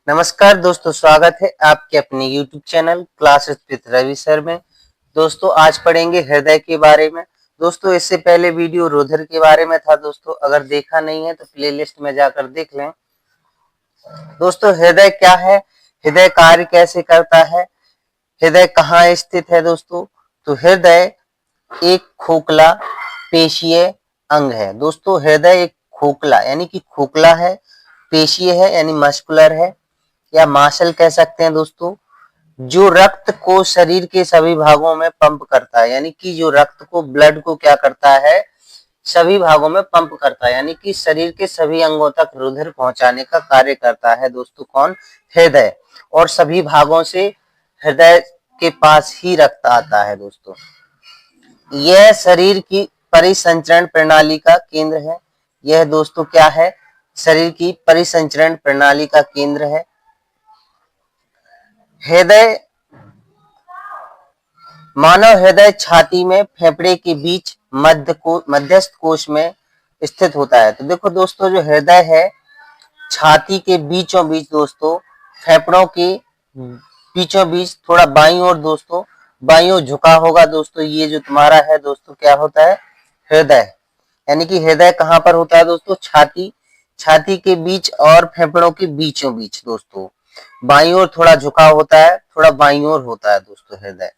नमस्कार दोस्तों, स्वागत है आपके अपने YouTube channel classes with Ravi sir में। दोस्तों आज पढ़ेंगे हृदय के बारे में। दोस्तों इससे पहले वीडियो रुधिर के बारे में था। दोस्तों अगर देखा नहीं है तो प्लेलिस्ट में जाकर देख लें। दोस्तों हृदय क्या है, हृदय कार्य कैसे करता है, हृदय कहाँ स्थित है दोस्तों। तो हृदय एक खोखला पेशीय अंग है। दोस्तों हृदय एक खोखला यानी कि खोखला है, पेशीय है यानी मस्कुलर है या मासल कह सकते हैं दोस्तों, जो रक्त को शरीर के सभी भागों में पंप करता है। यानी कि जो रक्त को, ब्लड को क्या करता है, सभी भागों में पंप करता है, यानी कि शरीर के सभी अंगों तक रुधिर पहुंचाने का कार्य करता है दोस्तों। कौन? हृदय। और सभी भागों से हृदय के पास ही रक्त आता है दोस्तों। यह शरीर की परिसंचरण प्रणाली का केंद्र है। यह दोस्तों क्या है? शरीर की परिसंचरण प्रणाली का केंद्र है। हृदय, मानव हृदय छाती में फेफड़े के बीच मध्यस्थ कोश में स्थित होता है। तो देखो दोस्तों, जो हृदय है छाती के बीचों बीच दोस्तों, फेफड़ों के बीचों बीच थोड़ा बाईं ओर दोस्तों, बाईं ओर झुका होगा दोस्तों। ये जो तुम्हारा है दोस्तों क्या होता है? हृदय। यानी कि हृदय कहाँ पर होता है दोस्तों? छाती के बीच और फेफड़ों के बीचों बीच दोस्तों, बाईं ओर थोड़ा झुकाव होता है, थोड़ा बाईं ओर होता है दोस्तों हृदय।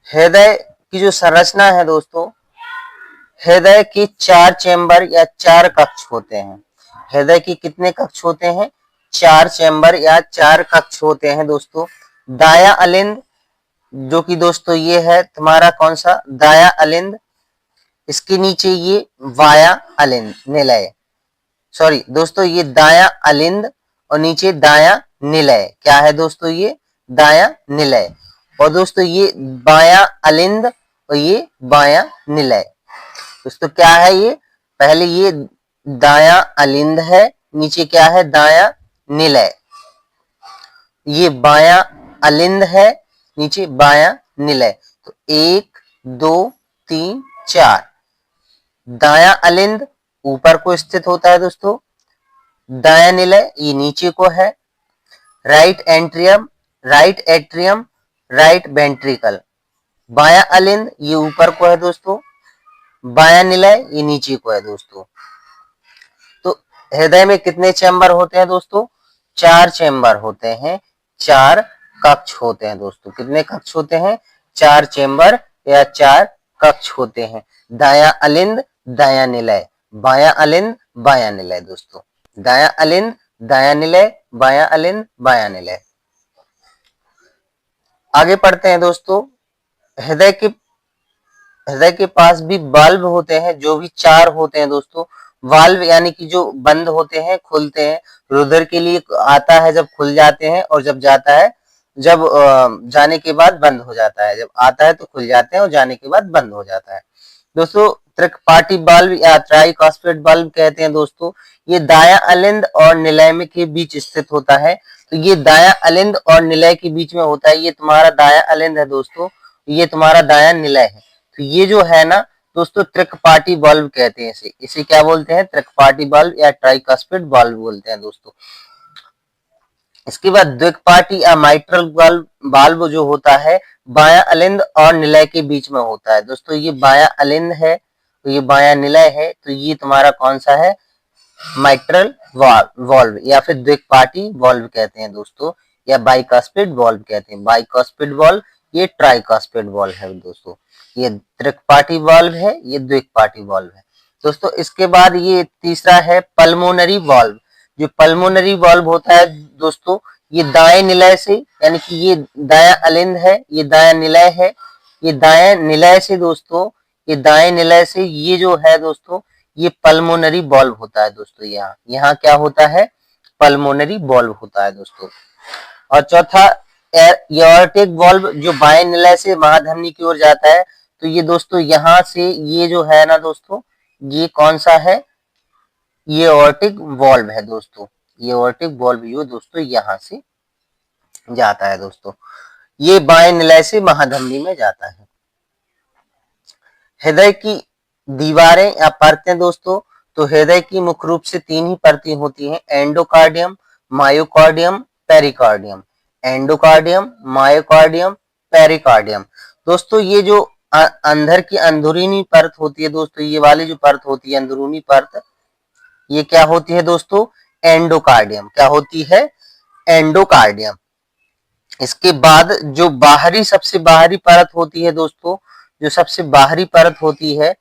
हृदय की जो संरचना है दोस्तों, हृदय के 4 चैम्बर या 4 कक्ष होते हैं। हृदय के कितने कक्ष होते हैं? 4 चैम्बर या 4 कक्ष होते हैं दोस्तों। दाया अलिंद, जो कि दोस्तों ये है तुम्हारा कौन सा? दाया अलिंद। इसके नीचे ये वाया अलिंद निलय, सॉरी दोस्तों, ये दाया अलिंद और नीचे दाया निलय। क्या है दोस्तों? ये दाया निलय। और दोस्तों ये बाया अलिंद और ये बाया निलय। दोस्तों क्या है ये? पहले ये दाया अलिंद है, नीचे क्या है? दाया निलय। ये बाया अलिंद है, नीचे बाया निलय। तो 1 2 3 4। दाया अलिंद ऊपर को स्थित होता है दोस्तों, दाया निलय ये नीचे को है। Right atrium, right atrium, right ventricle. बाया अलिंद ये ऊपर को है दोस्तों, बाया निलय ये नीचे को है दोस्तों। तो हृदय में कितने चैम्बर होते हैं दोस्तों? 4 चैम्बर होते हैं, 4 कक्ष होते हैं दोस्तों। कितने कक्ष होते हैं? 4 चैम्बर या 4 कक्ष होते हैं। दाया अलिंद, दाया निलय, बाया अलिंद, बाया निलय दोस्तों। दाया अलिंद, दाया निलय, बाया अलिंद, बाया निलय। आगे पढ़ते हैं दोस्तों। हृदय के पास भी वाल्व होते हैं, जो भी 4 होते हैं दोस्तों। वाल्व यानी कि जो बंद होते हैं, खुलते हैं, रुधिर के लिए आता है जब खुल जाते हैं, और जब जाता है, जब जाने के बाद बंद हो जाता है। जब आता है तो खुल जाते हैं और जाने के बाद बंद हो जाता है दोस्तों। त्रिकपाटी वाल्व या ट्राइकास्पिड वाल्व कहते हैं दोस्तों। ये दाया अलिंद और निलय में के बीच स्थित होता है। तो ये दाया अलिंद और निलय के बीच में होता है। ये तुम्हारा दाया अलिंद है दोस्तों, ये तुम्हारा दाया निलय है। तो ये जो है ना दोस्तों, त्रिकपाटी वाल्व कहते हैं इसे। इसे क्या बोलते हैं? त्रिकपाटी वाल्व या ट्राइकास्पिड वाल्व बोलते हैं दोस्तों। इसके बाद द्विकपाटी या माइट्रल वाल्व जो होता है, बाया अलिंद और निलय के बीच में होता है दोस्तों। ये बाया अलिंद है तो ये बाया निलय है, तो ये तुम्हारा कौन सा है? माइट्रल वाल्व या फिर द्विकपाटी वाल्व कहते हैं दोस्तों, या बाइकास्पिड वाल्व कहते हैं। बाइकास्पिड वाल्व, ये ट्राइकास्पिड वाल्व है दोस्तों। ये त्रिकपाटी वाल्व है, ये द्विकपाटी वाल्व है दोस्तों। इसके बाद ये तीसरा है पल्मोनरी वाल्व। जो पल्मोनरी वाल्व होता है दोस्तों, ये दाएं निलय से, यानी कि ये दाया अलिंद है, ये दाया निलय है, ये दाएं निलय से दोस्तों, ये दाएं निलय से ये जो है दोस्तों, ये पल्मोनरी वाल्व होता है दोस्तों। यहाँ क्या होता है? पल्मोनरी वाल्व होता है दोस्तों। और चौथा एओर्टिक वाल्व, जो बाएं निलय से महाधमनी की ओर जाता है। तो ये दोस्तों यहाँ से ये जो है ना दोस्तों, ये कौन सा है? ये एओर्टिक वाल्व है दोस्तों। ये एओर्टिक वाल्व ये दोस्तों यहाँ से जाता है दोस्तों, ये बाएं निलय से महाधमनी में जाता है। हृदय की दीवारें या परतें दोस्तों, तो हृदय की मुख्य रूप से 3 ही परतें होती हैं, endocardium, myocardium, pericardium. Endocardium, myocardium, pericardium. दोस्तों ये जो अंदर की अंदरूनी परत होती है दोस्तों, ये वाली जो परत होती है अंदरूनी परत, ये क्या होती है दोस्तों, एंडोकार्डियम। क्या होती है, एंडोकार्डियम। इसके बाद जो बाहरी सबसे बाहरी परत होती है दोस्तों, जो सबसे बाहरी परत होती है,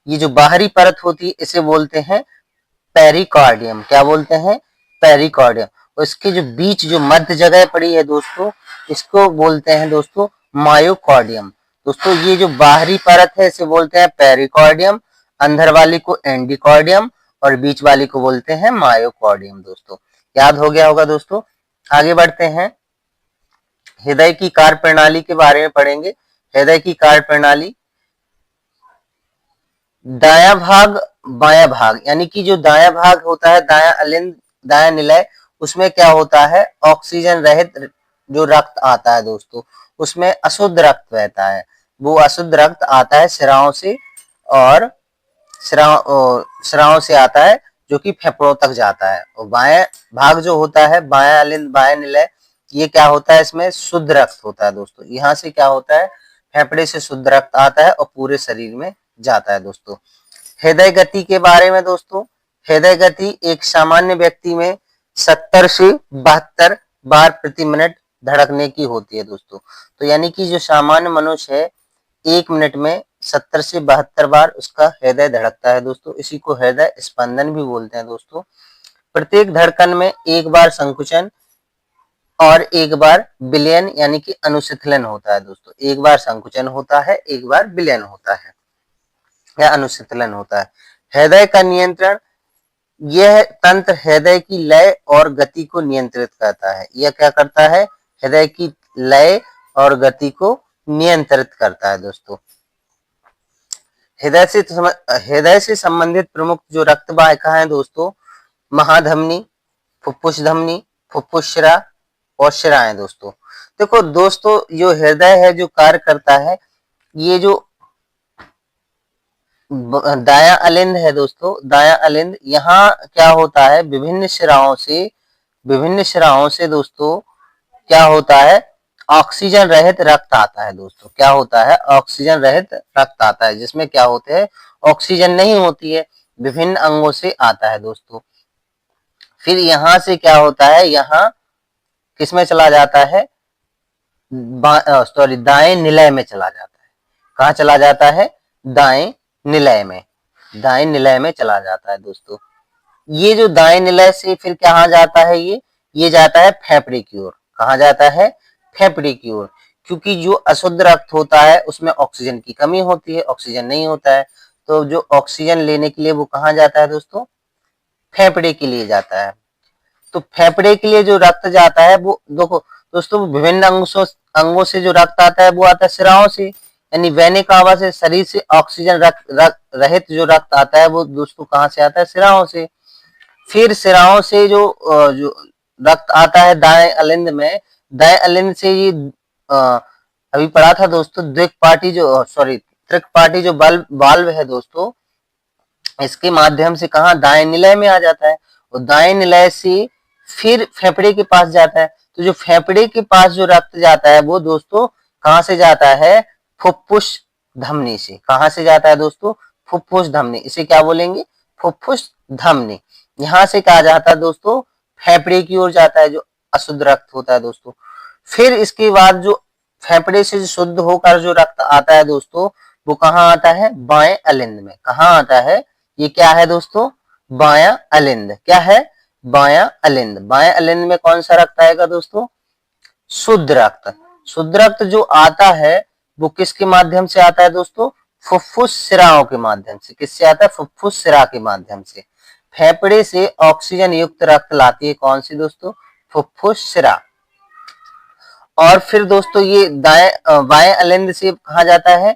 ये जो बाहरी परत होती है इसे बोलते हैं पेरिकार्डियम। क्या बोलते हैं, पेरिकार्डियम। और इसके जो बीच जो मध्य जगह पड़ी है दोस्तों, इसको बोलते हैं दोस्तों मायोकार्डियम। दोस्तों ये जो बाहरी परत है इसे बोलते हैं पेरिकार्डियम, अंदर वाली को एंडोकार्डियम और बीच वाली को बोलते हैं मायोकार्डियम। दोस्तों याद हो गया होगा दोस्तों। आगे बढ़ते हैं, हृदय की कार्य प्रणाली के बारे में पढ़ेंगे। हृदय की कार्य प्रणाली, दायां भाग बायां भाग, यानी कि जो दायां भाग होता है, दायां अलिंद, दायां निलय, उसमें क्या होता है, ऑक्सीजन रहित जो रक्त आता है दोस्तों, उसमें अशुद्ध रक्त बहता है। वो अशुद्ध रक्त आता है सिराओं से, और सिराओं से आता है जो कि फेफड़ों तक जाता है। और बायां भाग जो होता है, बायां अलिंद, बायां निलय, ये क्या होता है, इसमें शुद्ध रक्त होता है दोस्तों। यहाँ से क्या होता है, फेफड़े से शुद्ध रक्त आता है और पूरे शरीर में जाता है दोस्तों। हृदय गति के बारे में दोस्तों, हृदय गति एक सामान्य व्यक्ति में 70 से 72 बार प्रति मिनट धड़कने की होती है दोस्तों। तो यानी कि जो सामान्य मनुष्य है, 1 मिनट में 70 से 72 बार उसका हृदय धड़कता है दोस्तों। इसी को हृदय स्पंदन भी बोलते हैं दोस्तों। प्रत्येक धड़कन में एक बार संकुचन और एक बार विलयन यानी कि अनुशीतलन होता है दोस्तों। एक बार संकुचन होता है, एक बार विलयन होता है या अनुशीतलन होता है। हृदय का नियंत्रण, यह तंत्र हृदय की लय और गति को नियंत्रित करता है। यह क्या करता है, हृदय की लय और गति को नियंत्रित करता है दोस्तों। हृदय से संबंधित प्रमुख जो रक्त वाहिका है दोस्तों, महाधमनी, फुफ्फुस धमनी, फुफ्फुस शिरा और शिराएं दोस्तों। देखो दोस्तों, जो हृदय है जो कार्य करता है, ये जो दायां अलिंद है दोस्तों, दायां अलिंद, यहाँ क्या होता है, विभिन्न शिराओं से दोस्तों क्या होता है, ऑक्सीजन रहित रक्त आता है दोस्तों। क्या होता है, ऑक्सीजन रहित रक्त आता है, जिसमें क्या होते हैं, ऑक्सीजन नहीं होती है, विभिन्न अंगों से आता है दोस्तों। फिर यहाँ से क्या होता है, यहाँ किसमें चला जाता है, दाएं निलय में चला जाता है। कहाँ चला जाता है, दाएं निलय में, दाएं निलय में चला जाता है दोस्तों। ये जो दाएं निलय से फिर कहाँ जाता है, ये जाता है फेफड़े की ओर। कहाँ जाता है, फेफड़े की ओर, क्योंकि जो अशुद्ध रक्त होता है उसमें ऑक्सीजन की कमी होती है, ऑक्सीजन नहीं होता है। तो जो ऑक्सीजन लेने के लिए वो कहाँ जाता है दोस्तों, फेफड़े के लिए जाता है। तो फेफड़े के लिए जो रक्त जाता है, वो देखो दोस्तों, विभिन्न अंगों से जो रक्त आता है वो आता है सिराओं से, यानी वेने कावा से, शरीर से ऑक्सीजन रहित जो रक्त आता है वो दोस्तों कहाँ से आता है, सिराओं से। फिर सिराओं से जो रक्त आता है दाएं अलिंद में, दाएं अलिंद से ये अभी पढ़ा था दोस्तों, त्रिकपाटी जो वाल्व है दोस्तों, इसके माध्यम से कहाँ, दाएं निलय में आ जाता है। और दाएं निलय से फिर फेफड़े के पास जाता है। तो जो फेफड़े के पास जो रक्त जाता है वो दोस्तों कहाँ से जाता है, फुफ्फुस धमनी से। कहाँ से जाता है दोस्तों, फुफ्फुस धमनी। इसे क्या बोलेंगे, फुफ्फुस धमनी। यहाँ से कहा जाता है दोस्तों, फेफड़े की ओर जाता है जो अशुद्ध रक्त होता है दोस्तों। फिर इसके बाद जो फेफड़े से शुद्ध होकर जो रक्त आता है दोस्तों, वो कहाँ आता है, बाएं अलिंद में। कहाँ आता है, ये क्या है दोस्तों, बायां अलिंद। क्या है, बायां अलिंद। बाएं अलिंद में कौन सा रक्त आएगा दोस्तों, शुद्ध रक्त। शुद्ध रक्त जो आता है वो किसके माध्यम से आता है दोस्तों, फुफ्फुस सिराओं के माध्यम से। किससे आता है, फुफ्फुस सिरा के माध्यम से। फेफड़े से ऑक्सीजन युक्त रक्त लाती है कौन सी दोस्तों, फुफ्फुस सिरा। और फिर दोस्तों ये बाएं अलिंद से कहा जाता है,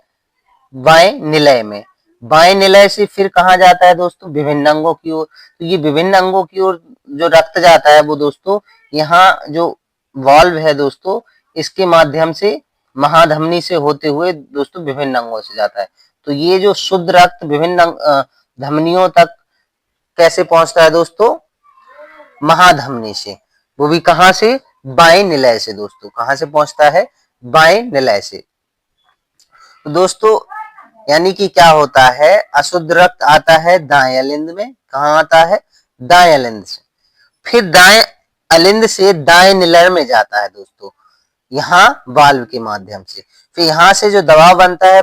बाएं निलय में। बाएं निलय से फिर कहा जाता है दोस्तों, विभिन्न अंगों की ओर। तो ये विभिन्न अंगों की ओर जो रक्त जाता है वो दोस्तों, यहाँ जो वाल्व है दोस्तों, इसके माध्यम से महाधमनी से होते हुए दोस्तों विभिन्न अंगों से जाता है। तो ये जो शुद्ध रक्त विभिन्न धमनियों तक कैसे पहुंचता है दोस्तों? महाधमनी से। वो भी कहां से? बाएं निलय से दोस्तों। कहां से पहुंचता है? बाएं निलय से। तो दोस्तों यानी कि क्या होता है, अशुद्ध रक्त आता है दाएं अलिंद में। कहां आता है? दाएं अलिंद से। फिर दाएं अलिंद से दाएं निलय में जाता है दोस्तों, यहाँ वाल्व के माध्यम से। फिर यहाँ से जो दबाव बनता है,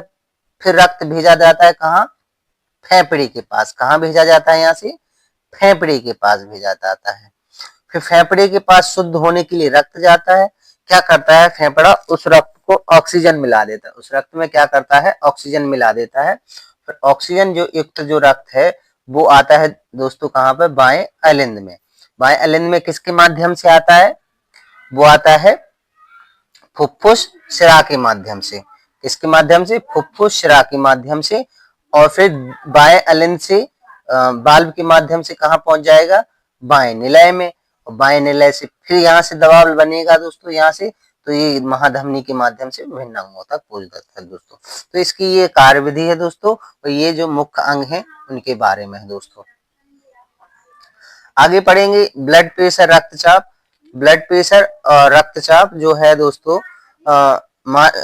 फिर रक्त भेजा जाता है कहाँ? फेफड़े के पास। कहाँ भेजा जाता है? यहाँ से फेफड़े के पास भेजा जाता है। फिर फेफड़े के पास शुद्ध होने के लिए रक्त जाता है। क्या करता है फेफड़ा? उस रक्त को ऑक्सीजन मिला देता है। उस रक्त में क्या करता है? ऑक्सीजन मिला देता है। फिर ऑक्सीजन जो युक्त जो रक्त है वो आता है दोस्तों कहाँ पर? बाएं अलिंद में। बाएं अलिंद में किसके माध्यम से आता है? वो आता है फुफ्फुस शिरा के माध्यम से। किसके माध्यम से? फुफ्फुस शिरा के माध्यम से। और फिर बाएं अलिंद से वाल्व के माध्यम से कहाँ पहुंच जाएगा? बाएं निलय में। और बाएं निलय से फिर यहाँ से दबाव बनेगा दोस्तों, यहाँ से, तो ये महाधमनी के माध्यम से विभिन्न अंगों तक पहुंच जाता है दोस्तों। तो इसकी ये कार्यविधि है दोस्तों, और ये जो मुख्य अंग है उनके बारे में है दोस्तों। आगे पढ़ेंगे ब्लड प्रेशर, रक्तचाप। ब्लड प्रेशर और रक्तचाप जो है दोस्तों,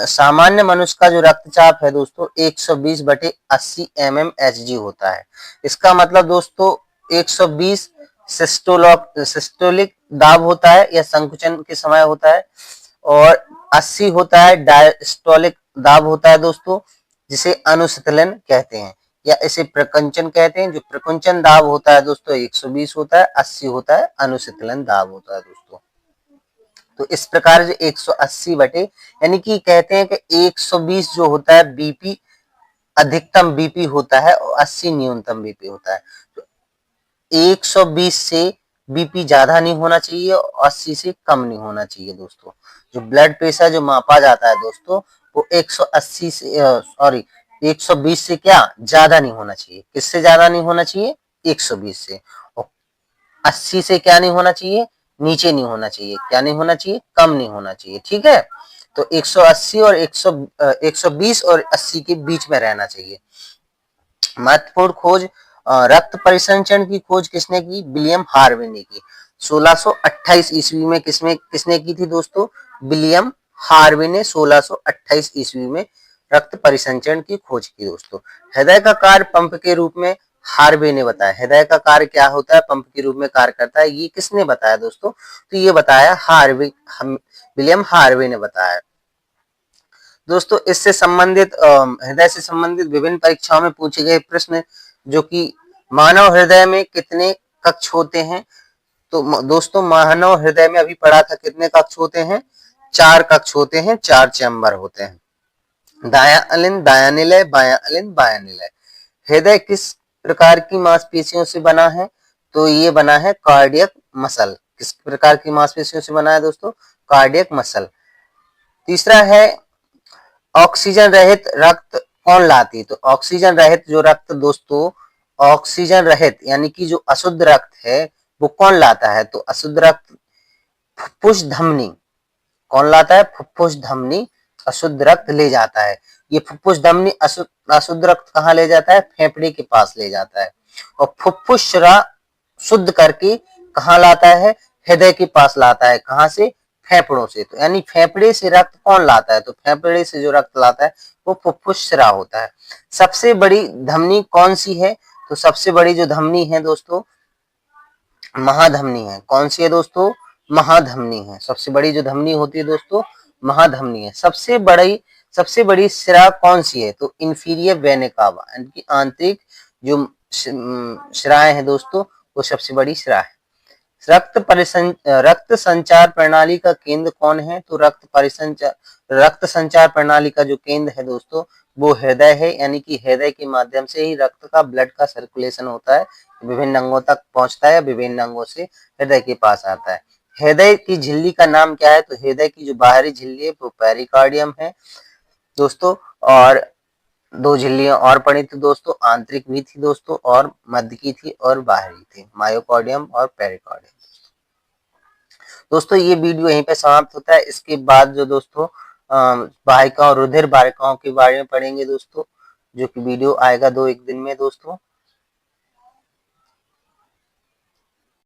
सामान्य मनुष्य का जो रक्तचाप है दोस्तों 120/80 mmHg होता है। इसका मतलब दोस्तों 120 सिस्टोलिक दाब होता है या संकुचन के समय होता है, और 80 होता है डायस्टोलिक दाब होता है दोस्तों, जिसे अनुशीतलन कहते हैं या इसे प्रकुंचन कहते हैं। जो प्रकुंचन दाब होता है दोस्तों 120 होता है, 80 होता है अनुशीतलन दाब होता है दोस्तों। तो इस प्रकार जो 180 बटे यानी कि कहते हैं कि 120 जो होता है बीपी अधिकतम बीपी होता है और 80 न्यूनतम बीपी होता है। तो 120 से बीपी ज्यादा नहीं होना चाहिए और 80 से कम नहीं होना चाहिए दोस्तों। जो ब्लड प्रेशर जो मापा जाता है दोस्तों वो 180 से 120 से क्या ज्यादा नहीं होना चाहिए। किससे ज्यादा नहीं होना चाहिए? 120 से। और 80 से क्या नहीं होना चाहिए? नीचे नहीं होना चाहिए। क्या नहीं होना चाहिए? कम नहीं होना चाहिए। ठीक है, तो 180 और 120 और 80 के बीच में रहना चाहिए। महत्वपूर्ण खोज, रक्त परिसंचरण की खोज किसने की? विलियम हार्वे ने की। 1628 ईस्वी में किसने की थी दोस्तों? विलियम हार्वे ने 1628 ईस्वी में रक्त परिसंचरण की खोज की दोस्तों। हृदय का कार्य पंप के रूप में हार्वे ने बताया। हृदय का कार्य क्या होता है? पंप के रूप में कार्य करता है। ये किसने बताया दोस्तों? तो ये बताया विलियम हार्वे ने बताया दोस्तों। इससे संबंधित हृदय से संबंधित विभिन्न परीक्षाओं में पूछे गए प्रश्न, जो कि मानव हृदय में कितने कक्ष होते हैं? तो दोस्तों मानव हृदय में अभी पढ़ा था कितने कक्ष होते हैं? 4 कक्ष होते हैं, 4 चैम्बर होते हैं। दायां अलिंद, दायां निलय, बायां अलिंद, बायां निलय। हृदय किस प्रकार की मांसपेशियों से बना है? तो ये बना है कार्डियक मसल। किस प्रकार की मांसपेशियों से बना है दोस्तों? Cardiac muscle. तीसरा है ऑक्सीजन रहित रक्त कौन लाती है? तो ऑक्सीजन रहित जो रक्त दोस्तों, ऑक्सीजन रहित यानी कि जो अशुद्ध रक्त है वो कौन लाता है? तो अशुद्ध रक्त फुफ्फुस धमनी। कौन लाता है? फुफ्फुस धमनी अशुद्ध रक्त ले जाता है। ये फुफ्फुस धमनी अशुद्ध रक्त कहाँ ले जाता है? फेफड़े के पास ले जाता है। और फुफ्फुस शिरा शुद्ध करके कहाँ लाता है? हृदय के पास लाता है। कहाँ से? फेफड़ों से। तो यानी फेफड़े से रक्त कौन लाता है? तो फेफड़े से जो रक्त लाता है वो फुफ्फुस शिरा होता है। सबसे बड़ी धमनी कौन सी है? तो सबसे बड़ी जो धमनी है दोस्तों महाधमनी है। कौन सी है दोस्तों? महाधमनी है। सबसे बड़ी जो धमनी होती है दोस्तों महाधमनी है। सबसे बड़ी शिरा कौन सी है? तो इंफीरियर वेना कावा यानी कि आंतरिक जो शिराएं हैं दोस्तों वो सबसे बड़ी शिरा है। रक्त संचार प्रणाली का केंद्र कौन है? तो रक्त संचार प्रणाली का जो केंद्र है दोस्तों वो हृदय है। यानी कि हृदय के माध्यम से ही रक्त का ब्लड का सर्कुलेशन होता है, विभिन्न अंगों तक पहुंचता है, विभिन्न अंगों से हृदय के पास आता है। हृदय की झिल्ली का नाम क्या है? तो हृदय की जो बाहरी झिल्ली है वो पेरिकार्डियम है दोस्तों। और 2 झिल्लियां और पड़ी थी दोस्तों, आंतरिक भी थी दोस्तों और मध्य की थी और बाहरी थी, मायोकार्डियम और पेरिकार्डियम। दोस्तों ये वीडियो यहीं पे समाप्त होता है। इसके बाद जो दोस्तों वाहिकाओं रुधिर वाहिकाओं के बारे में पढ़ेंगे दोस्तों, जो कि वीडियो आएगा 2-1 दिन में दोस्तों।